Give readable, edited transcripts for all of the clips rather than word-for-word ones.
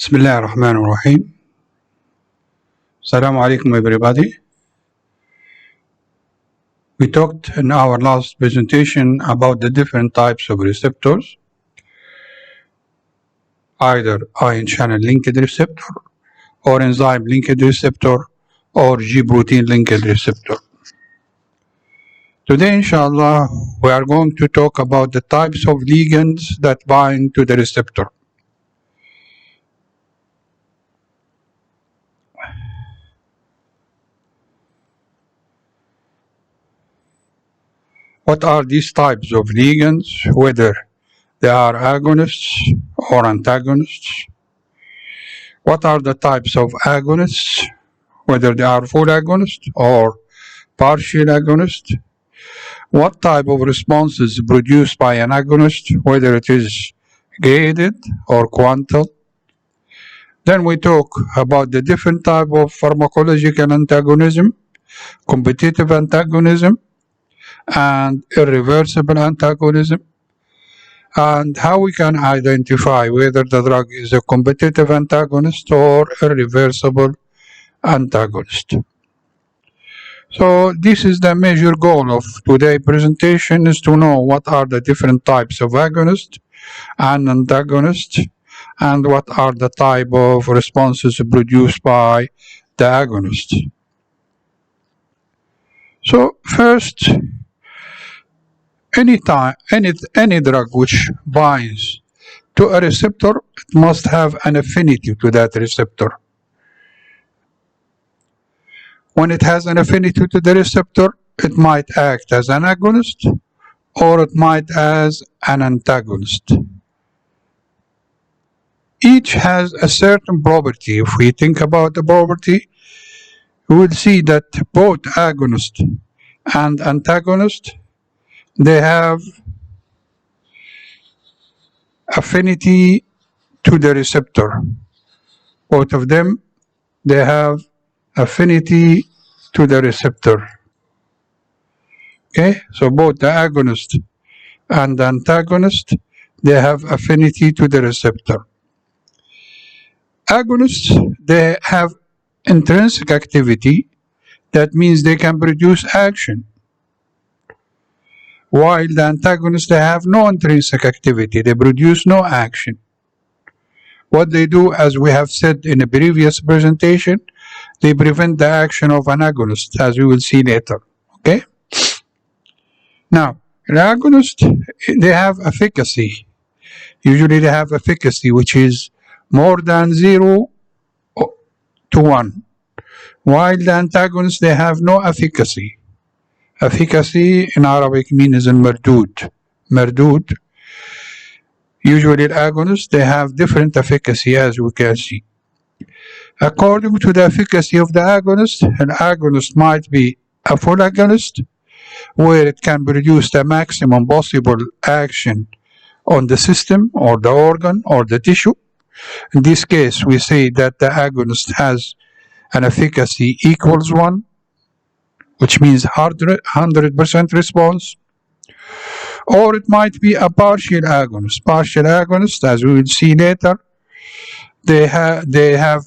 Bismillah ar-Rahman ar-Rahim. Assalamu alaikum everybody. We talked in our last presentation about the different types of receptors, either ion channel linked receptor or enzyme linked receptor or G protein linked receptor. Today inshallah we are going to talk about the types of ligands that bind to the receptor. What are these types of ligands, whether they are agonists or antagonists? What are the types of agonists, whether they are full agonists or partial agonists? What type of responses produced by an agonist, whether it is graded or QUANTAL? Then we talk about the different type of pharmacological antagonism, competitive antagonism, and irreversible antagonism, and how we can identify whether the drug is a competitive antagonist or irreversible antagonist. So this is the major goal of today's presentation, is to know what are the different types of agonist and antagonist, and what are the type of responses produced by the agonist. So first, any drug which binds to a receptor, it must have an affinity to that receptor. When it has an affinity to the receptor, it might act as an agonist or it might as an antagonist. Each has a certain property. If we think about the property, we will see that both agonist and antagonist, they have affinity to the receptor. Both of them, they have affinity to the receptor. Okay, so both the agonist and the antagonist, they have affinity to the receptor. Agonists, they have intrinsic activity. That means they can produce action. While the antagonists, they have no intrinsic activity. They produce no action. What they do, as we have said in a previous presentation, they prevent the action of an agonist, as we will see later. Okay? Now, an agonist, they have efficacy. Usually they have efficacy which is more than 0 to 1. While the antagonists, they have no efficacy. Efficacy in Arabic means mardud. Mardud. Usually the agonists, they have different efficacy, as we can see. According to the efficacy of the agonist, an agonist might be a full agonist, where it can produce the maximum possible action on the system or the organ or the tissue. In this case, we say that the agonist has an efficacy equals 1, which means 100% response. Or it might be a partial agonist. Partial agonist, as we will see later, they have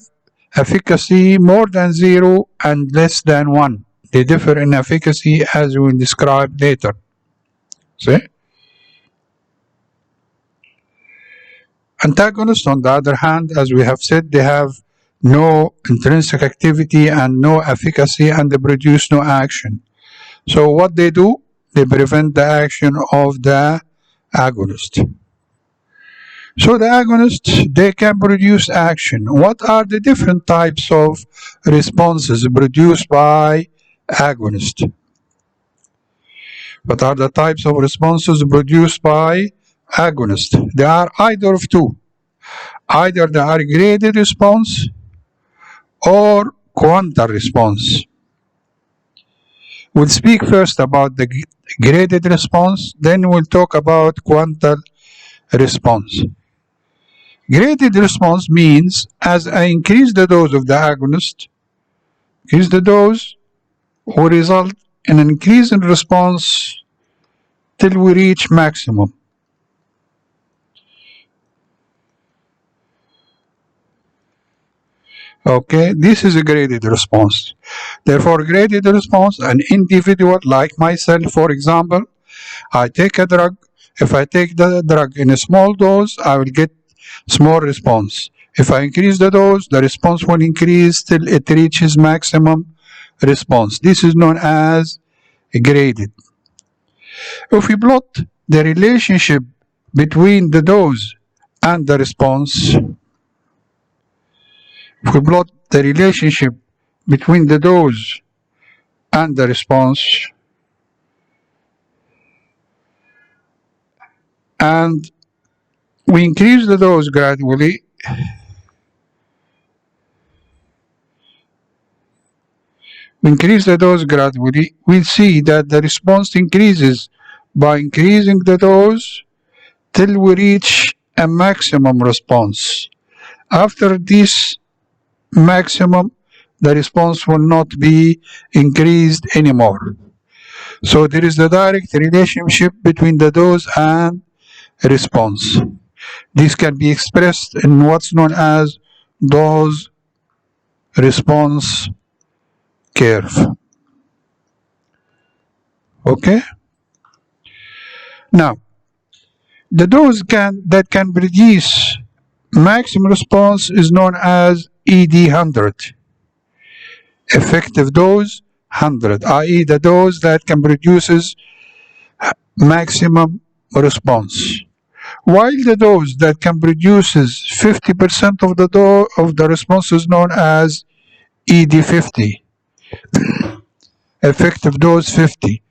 efficacy more than 0 and less than 1. They differ in efficacy, as we will describe later. See? Antagonists, on the other hand, as we have said, they have no intrinsic activity and no efficacy, and they produce no action. So what they do, they prevent the action of the agonist. So the agonists, they can produce action. What are the different types of responses produced by agonist? What are the types of responses produced by agonist? They are either of two. Either they are graded response or QUANTAL response. We'll speak first about the graded response, then we'll talk about QUANTAL response. Graded response means as I increase the dose of the agonist, increase the dose will result in an increase in response till we reach maximum. Okay, this is a graded response. Therefore, graded response, an individual like myself, for example, I take a drug. If I take the drug in a small dose, I will get small response. If I increase the dose, the response will increase till it reaches maximum response. This is known as graded. If we plot the relationship between the dose and the response, if we plot the relationship between the dose and the response, and we increase the dose gradually, we'll see that the response increases by increasing the dose till we reach a maximum response. After this maximum, the response will not be increased anymore. So there is a direct relationship between the dose and response. This can be expressed in what's known as dose response curve. Okay? Now, the dose that can produce maximum response is known as ED 100. Effective dose 100, i.e. the dose that can produces maximum response. While the dose that can produces 50% of the response is known as ED 50. Effective dose 50.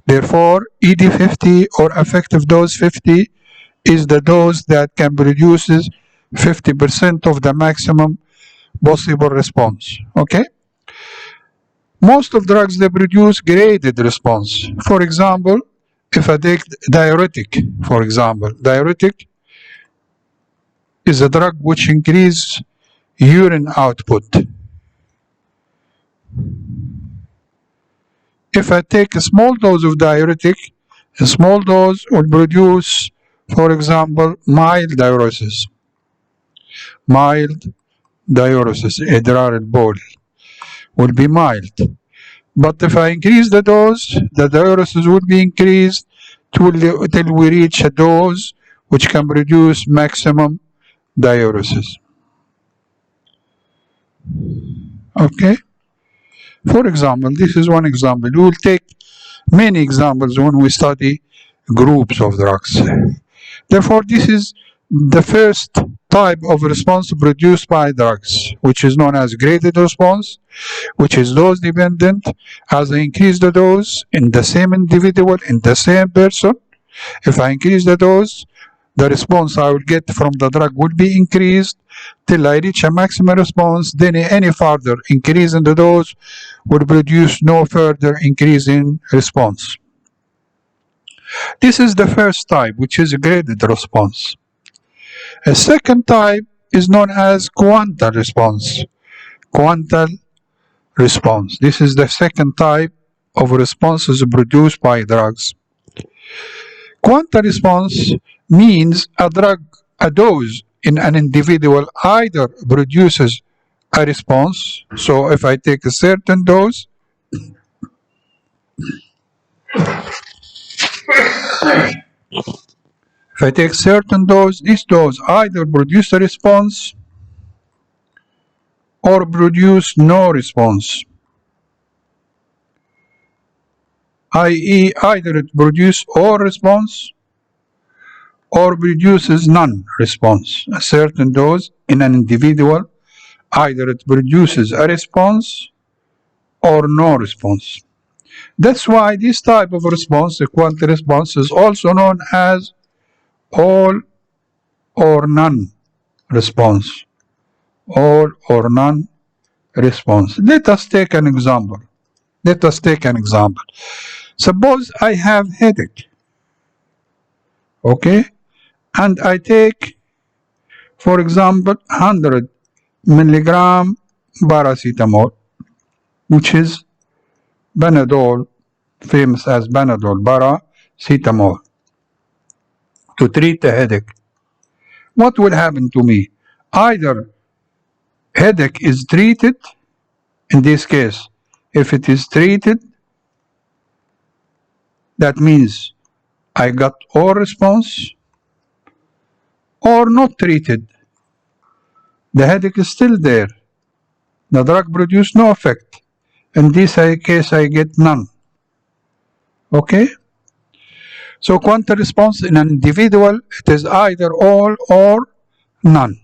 Therefore, ED 50 or effective dose 50 is the dose that can produces 50% of the maximum possible response. Okay? Most of drugs, they produce graded response. For example, if I take diuretic, for example, diuretic is a drug which increases urine output. If I take a small dose of diuretic, a small dose will produce, for example, mild diuresis. Mild diuresis, idrar bol, will be mild. But if I increase the dose, the diuresis will be increased till we reach a dose which can produce maximum diuresis. Okay? For example, this is one example. We will take many examples when we study groups of drugs. Therefore, this is the first type of response produced by drugs, which is known as graded response, which is dose dependent. As I increase the dose in the same individual, in the same person, if I increase the dose, the response I will get from the drug will be increased till I reach a maximum response. Then any further increase in the dose will produce no further increase in response. This is the first type, which is a graded response. A second type is known as QUANTAL response. QUANTAL response. This is the second type of responses produced by drugs. QUANTAL response means a dose in an individual either produces a response. So if I take a certain dose, this dose either produce a response or produce no response, i.e. either it produces all response or produces non-response. A certain dose in an individual, either it produces a response or no response. That's why this type of response, the QUANTAL response, is also known as all or none response. All or none response. Let us take an example. Suppose I have headache. Okay? And I take, for example, 100 milligram paracetamol, which is Panadol, famous as Panadol, paracetamol, to treat the headache. What will happen to me? Either headache is treated, in this case, if it is treated, that means I got all response, or not treated. The headache is still there. The drug produced no effect. In this case, I get none. Okay? So quantal response in an individual, it is either all or none.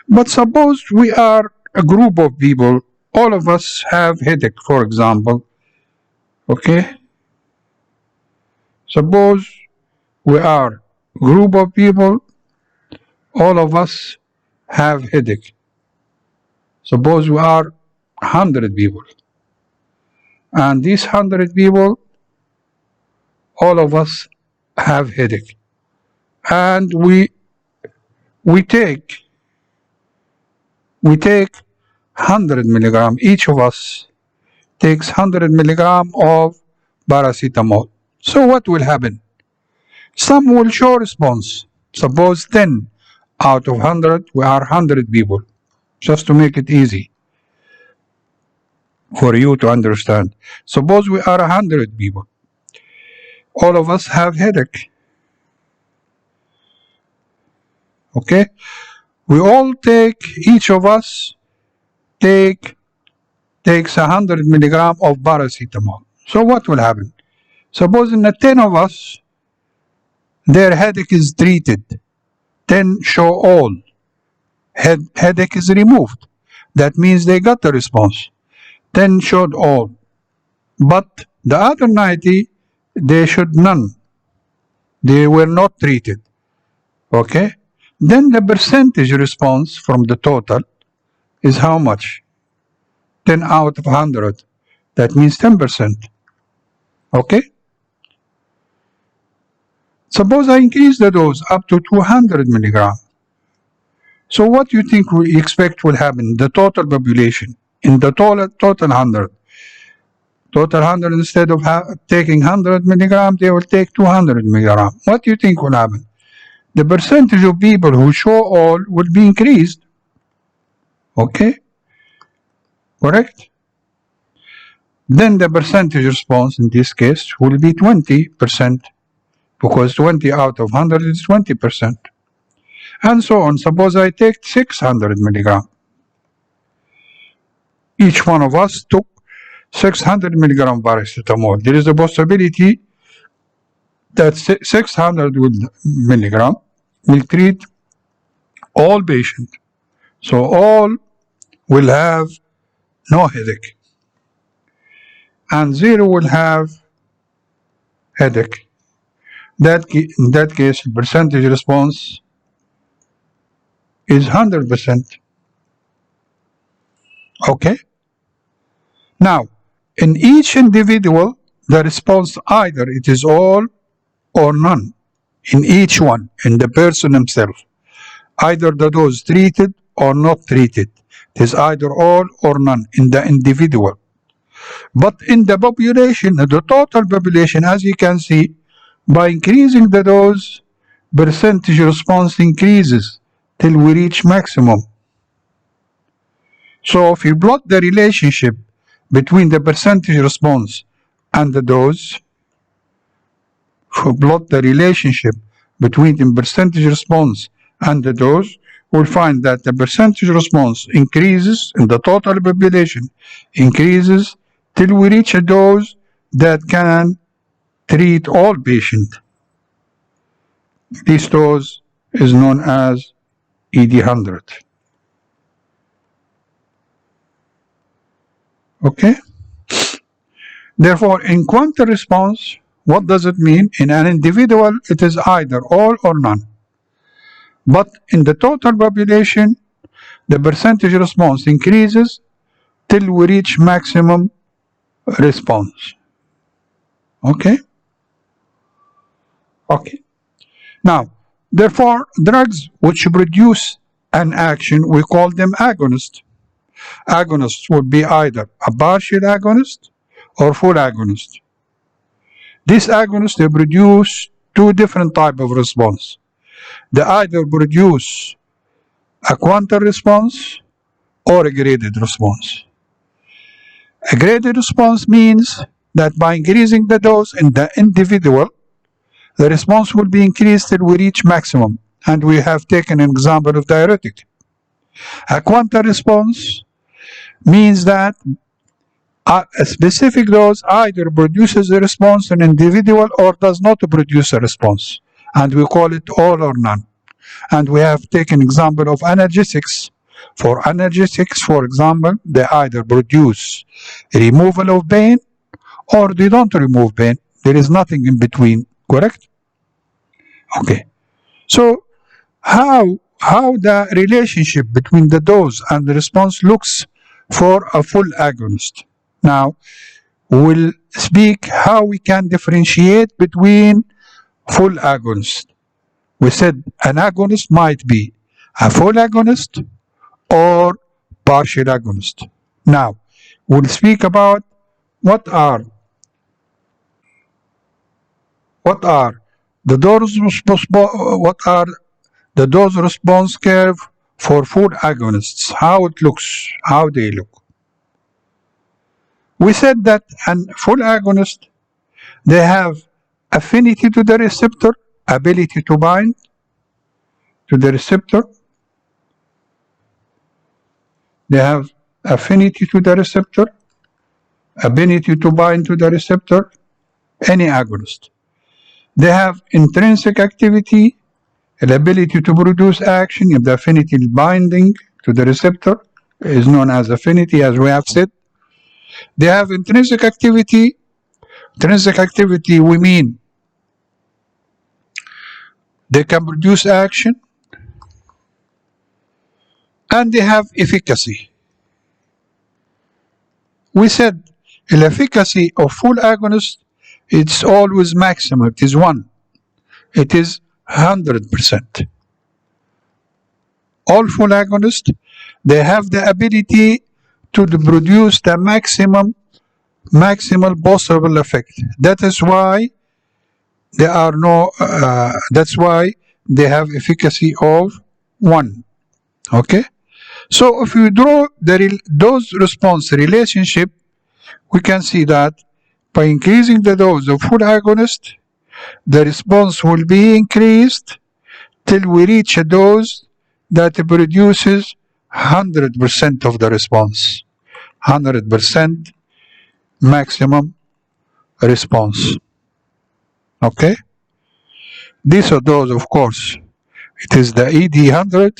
But suppose we are a group of people, all of us have headache, for example. Okay? Suppose we are a group of people, all of us have headache. Suppose we are 100 people. And these 100 people, all of us have headache. And we take 100 milligram. Each of us takes 100 milligram of paracetamol. So what will happen? Some will show response. Suppose 10 out of 100, we are 100 people. Just to make it easy for you to understand. Suppose we are 100 people. All of us have headache. Okay? We all each of us takes 100 milligram of paracetamol. So what will happen? Suppose in the 10 of us, their headache is treated. 10 show all. Headache is removed. That means they got the response. 10 showed all. But the other 90, they showed none. They were not treated. Okay? Then the percentage response from the total is how much? 10 out of 100. That means 10%. Okay? Suppose I increase the dose up to 200 milligram. So what do you think we expect will happen? The total population. In the total 100. Total 100, instead of taking 100 milligram, they will take 200 milligram. What do you think will happen? The percentage of people who show all will be increased. Okay? Correct? Then the percentage response in this case will be 20%, because 20 out of 100 is 20%. And so on. Suppose I take 600 milligram. Each one of us took 600 milligram paracetamol. There is a possibility that 600 milligram will treat all patients. So all will have no headache. And 0 will have headache. In that case, percentage response is 100%. Okay? Now, in each individual, the response either it is all or none. In each one, in the person himself. Either the dose treated or not treated. It is either all or none in the individual. But in the population, the total population, as you can see, by increasing the dose, percentage response increases till we reach maximum. So if you plot the relationship between the percentage response and the dose, if you plot the relationship between the percentage response and the dose, we'll find that the percentage response increases in the total population, increases till we reach a dose that can treat all patients. This dose is known as ED100. Okay? Therefore, in quantal response, what does it mean? In an individual, it is either all or none. But in the total population, the percentage response increases till we reach maximum response. Okay? Okay. Now, therefore, drugs which produce an action, we call them agonists. Agonists would be either a partial agonist or full agonist. These agonists, they produce two different types of response. They either produce a QUANTAL response or a graded response. A graded response means that by increasing the dose in the individual, the response will be increased till we reach maximum, and we have taken an example of diuretic. A QUANTAL response means that a specific dose either produces a response in individual or does not produce a response, and we call it all or none. And we have taken example of analgesics. For analgesics, for example, they either produce removal of pain or they don't remove pain. There is nothing in between, correct? Okay. So how the relationship between the dose and the response looks for a full agonist. Now, we'll speak how we can differentiate between full agonists. We said an agonist might be a full agonist or partial agonist. Now, we'll speak about what are the dose response curve for full agonists, how it looks, how they look. We said that a full agonist, they have affinity to the receptor, ability to bind to the receptor. They have affinity to the receptor, ability to bind to the receptor, any agonist. They have intrinsic activity, the ability to produce action if the affinity binding to the receptor is known as affinity, as we have said. They have intrinsic activity. Intrinsic activity, we mean they can produce action, and they have efficacy. We said the efficacy of full agonist, it's always maximum. It is 1. It is 100%. All full agonists, they have the ability to produce the maximal possible effect. That is why there are no. That's why they have efficacy of 1. Okay. So if you draw the dose response relationship, we can see that by increasing the dose of full agonist, the response will be increased till we reach a dose that produces 100% of the response. 100% maximum response. Okay? This dose, of course, it is the ED 100,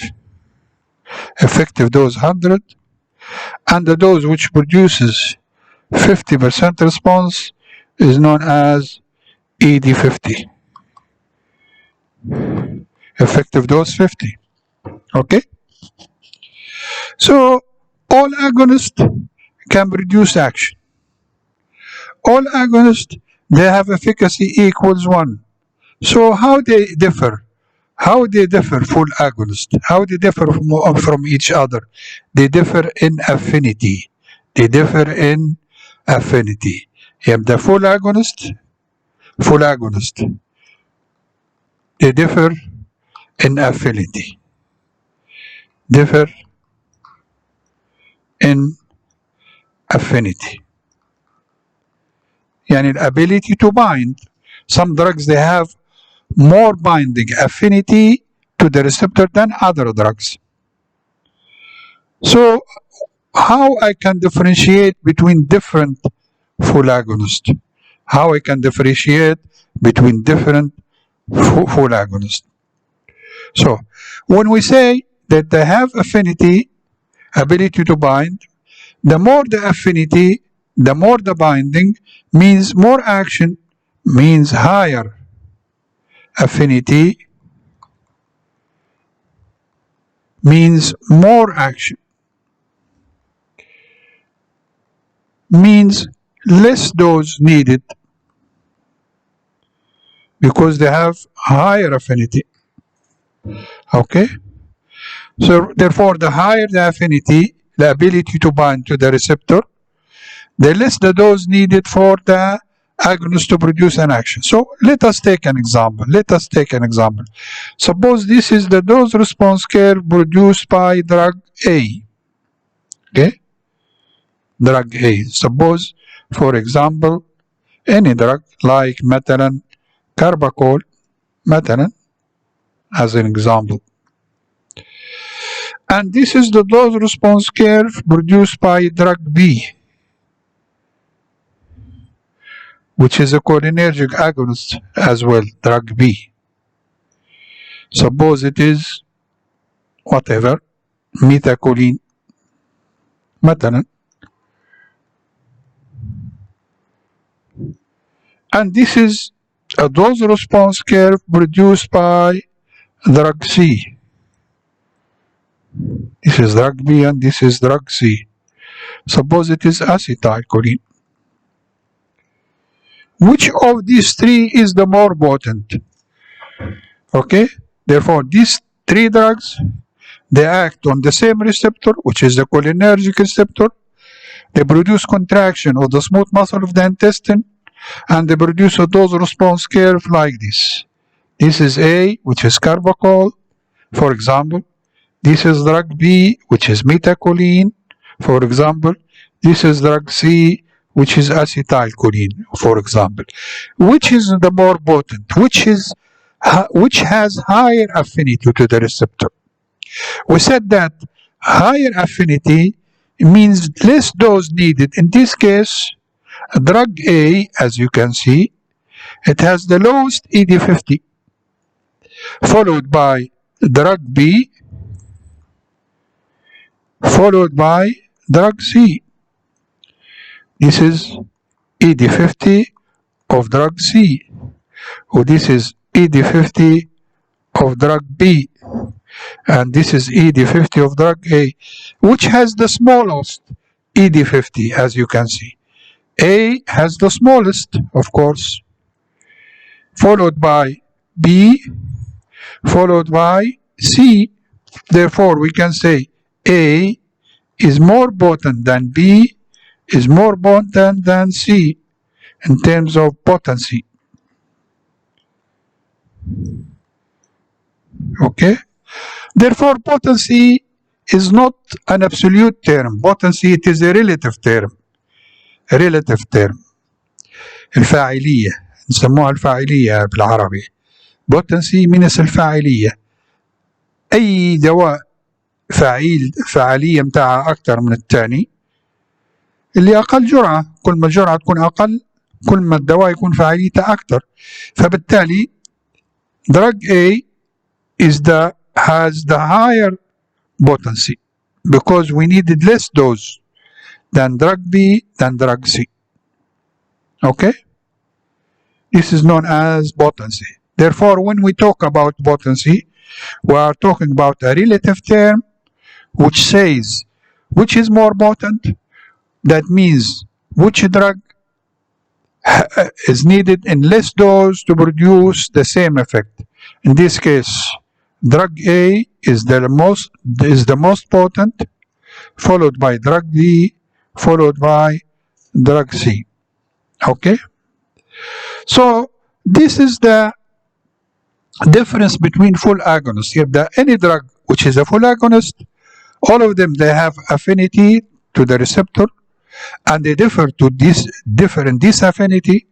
effective dose 100, and the dose which produces 50% response is known as ED 50. Effective dose 50. Okay? So, all agonists can produce action. All agonists, they have efficacy equals 1. So, how they differ? How they differ, full agonists? How they differ from each other? They differ in affinity. They differ in affinity. You have the full agonist, they differ in affinity. Differ in affinity. Yani ability to bind. Some drugs, they have more binding affinity to the receptor than other drugs. So, how I can differentiate between different full agonists? How I can differentiate between different full agonists? So, when we say that they have affinity, ability to bind, the more the affinity, the more the binding, means more action, means higher affinity, means more action, means less dose needed because they have higher affinity. Okay? So, therefore, the higher the affinity, the ability to bind to the receptor, the less the dose needed for the agonist to produce an action. So let us take an example. Suppose this is the dose response curve produced by drug A. Okay? Drug A. Suppose, for example, any drug like مثلا carbachol, مثلا, as an example. And this is the dose response curve produced by drug B, which is a cholinergic agonist as well, drug B. Suppose it is whatever, methacholine, مثلا. And this is a dose response curve produced by drug C. This is drug B and this is drug C. Suppose it is acetylcholine. Which of these three is the more potent? Okay, therefore these three drugs, they act on the same receptor, which is the cholinergic receptor. They produce contraction of the smooth muscle of the intestine, and they produce a dose response curve like this. This is A, which is carbachol, for example. This is drug B, which is methacholine, for example. This is drug C, which is acetylcholine, for example. Which is the more potent? Which has higher affinity to the receptor? We said that higher affinity means less dose needed. In this case, drug A, as you can see, it has the lowest ED50, followed by drug B, followed by drug C. This is ED50 of drug C, or this is ED50 of drug B, and this is ED50 of drug A. Which has the smallest ED50, as you can see? A has the smallest, of course, followed by B, followed by C. Therefore, we can say A is more potent than B, is more potent than C in terms of potency. Okay? Therefore, potency is not an absolute term. Potency, it is a relative term. A relative term. الفاعلية نسموها الفاعلية بالعربي. Potency means الفاعلية. أي دواء فاعلية متاعها أكثر من الثاني، اللي أقل جرعة، كل ما الجرعة تكون أقل كل ما الدواء يكون فاعليته أكثر. فبالتالي drug A has the higher potency because we needed less dose than drug B than drug C. Okay? This is known as potency. Therefore, when we talk about potency, we are talking about a relative term which says which is more potent. That means which drug is needed in less dose to produce the same effect. In this case, drug A is the most potent, followed by drug B, followed by drug C. Okay? So this is the difference between full agonists. You have any drug which is a full agonist, all of them, they have affinity to the receptor, and they differ in this affinity.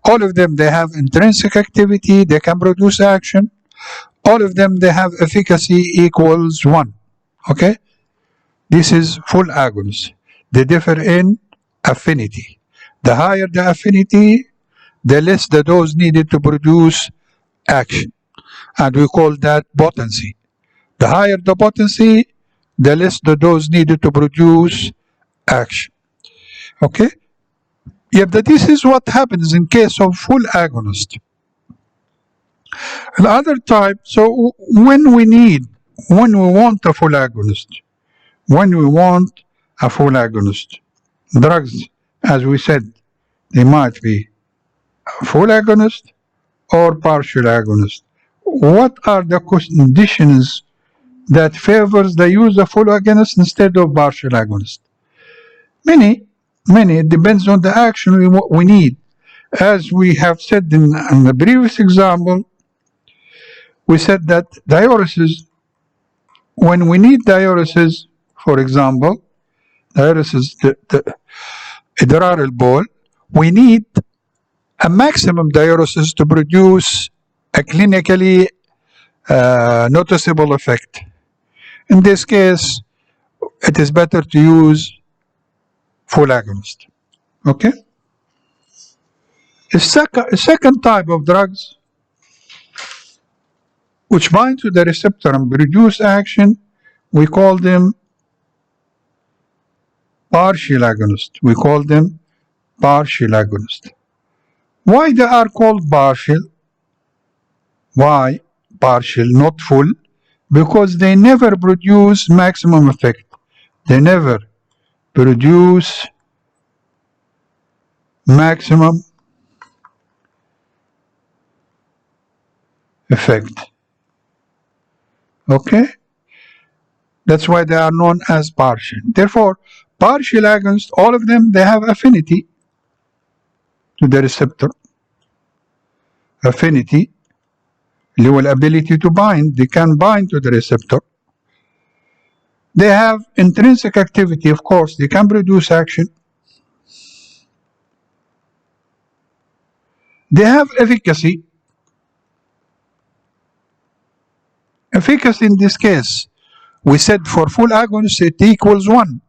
All of them, they have intrinsic activity, they can produce action. All of them, they have efficacy equals 1. Okay? This is full agonist. They differ in affinity. The higher the affinity, the less the dose needed to produce action. And we call that potency. The higher the potency, the less the dose needed to produce action. Okay? Yep, this is what happens in case of full agonist. The other type, so when we want a full agonist, drugs, as we said, they might be full agonist or partial agonist. What are the conditions that favors the use of full agonist instead of partial agonist? Many. It depends on the action we need. As we have said in the previous example, we said that diuresis, when we need diuresis, for example, diuresis, the idrar ball, we need a maximum diuresis to produce a clinically noticeable effect. In this case, it is better to use full agonist. Okay? A second type of drugs which bind to the receptor and produce action, we call them partial agonist. We call them partial agonist. Why they are called partial? Why partial, not full? Because they never produce maximum effect. They never produce maximum effect. Okay? That's why they are known as partial. Therefore, partial agonists, all of them, they have affinity to the receptor. Affinity, اللي هو ability to bind. They can bind to the receptor. They have intrinsic activity, of course. They can produce action. They have efficacy. Efficacy in this case, we said for full agonist it equals 1.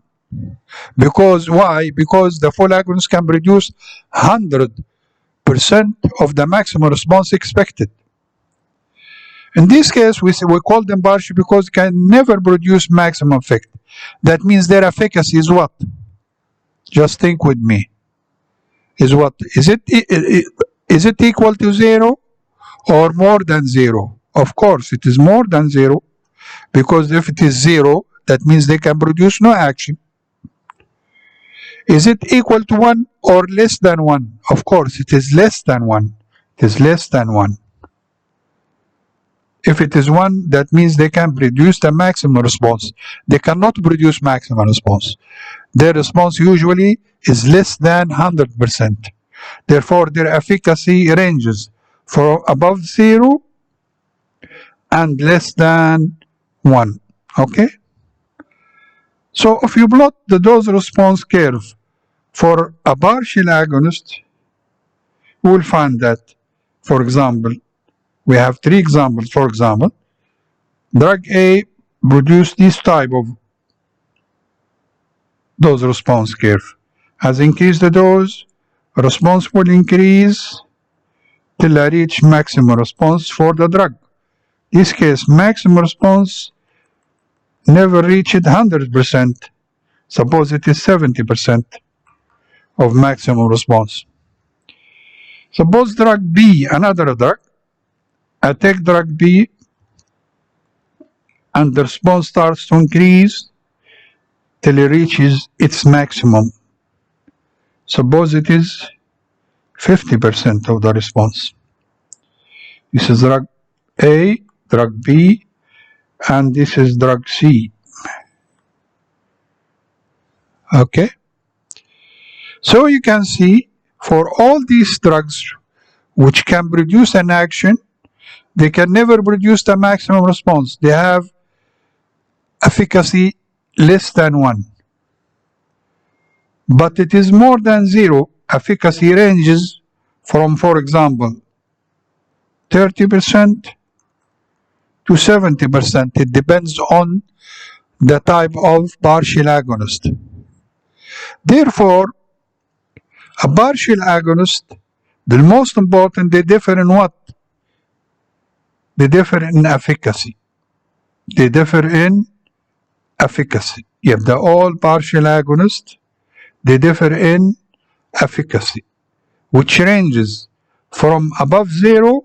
Because why? Because the full agonist can produce 100% of the maximum response expected. In this case, we call them partial because they can never produce maximum effect. That means their efficacy is what? Just think with me. Is what? Is it equal to 0 or more than 0? Of course, it is more than 0, because if it is 0, that means they can produce no action. Is it equal to 1 or less than 1? Of course, it is less than 1. It is less than 1. If it is 1, that means they can produce the maximum response. They cannot produce maximum response. Their response usually is less than 100%. Therefore, their efficacy ranges from above 0 and less than 1. Okay? So if you plot the dose response curve for a partial agonist, you will find that, for example, we have 3 examples. For example, drug A produced this type of dose response curve. As increase the dose, response will increase till I reach maximum response for the drug. In this case, maximum response never reached 100%. Suppose it is 70% of maximum response. Suppose drug B, another drug, I take drug B and the response starts to increase till it reaches its maximum. Suppose it is 50% of the response. This is drug A, drug B, and this is drug C. Okay? So you can see for all these drugs which can produce an action, they can never produce the maximum response. They have efficacy less than 1. But it is more than 0. Efficacy ranges from, for example, 30% to 70%. It depends on the type of partial agonist. Therefore, a partial agonist, the most important, they differ in what? They differ in efficacy. They differ in efficacy. You have the all partial agonists, they differ in efficacy, which ranges from above 0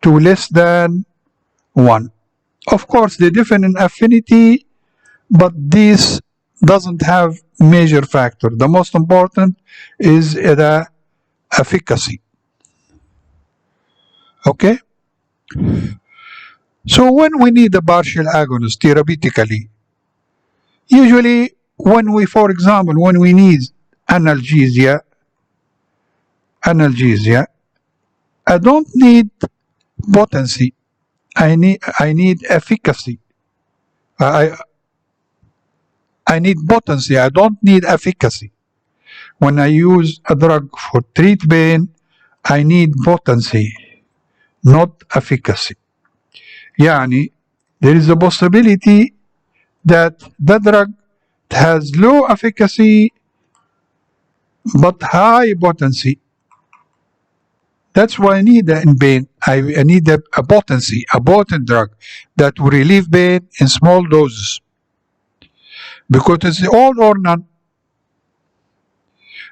to less than 1. Of course, they differ in affinity, but this doesn't have major factor. The most important is the efficacy. Okay? So when we need a partial agonist therapeutically, usually when we, for example, when we need analgesia, analgesia. I don't need potency. I need efficacy. I need potency. I don't need efficacy. When I use a drug for treat pain, I need potency, not efficacy. يعني there is a possibility that the drug has low efficacy but high potency. That's why I need in pain. I need a potency, a potent drug that will relieve pain in small doses. Because it's all or none.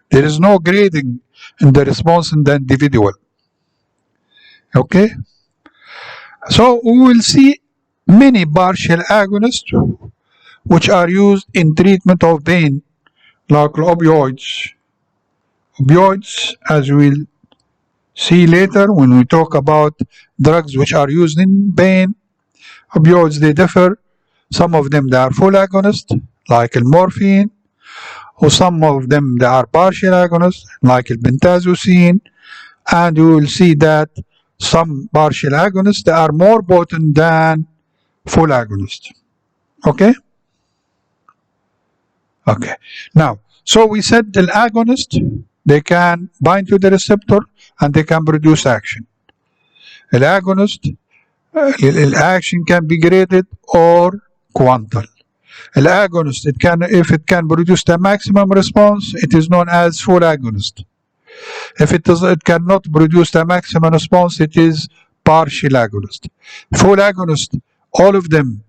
There is no grading in the response in the individual. Okay? So we will see many partial agonists which are used in treatment of pain, like opioids. Opioids, as we'll see later when we talk about drugs which are used in pain, opioids, they differ. Some of them, they are full agonists, like morphine, or some of them, they are partial agonists, like pentazocine, and you will see that some partial agonists, they are more potent than full agonists. Okay? Okay. Now, so we said the agonist, they can bind to the receptor and they can produce action. The agonist, action can be graded or QUANTAL. The agonist, if it can produce the maximum response, it is known as full agonist. If it cannot produce the maximum response, it is partial agonist. Full agonist, all of them,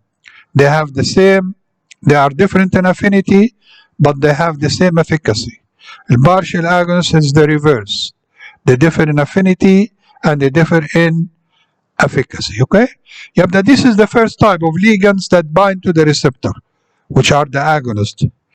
they have the same, they are different in affinity, but they have the same efficacy. The partial agonist is the reverse. They differ in affinity and they differ in efficacy. Okay? Yep, this is the first type of ligands that bind to the receptor, which are the agonists.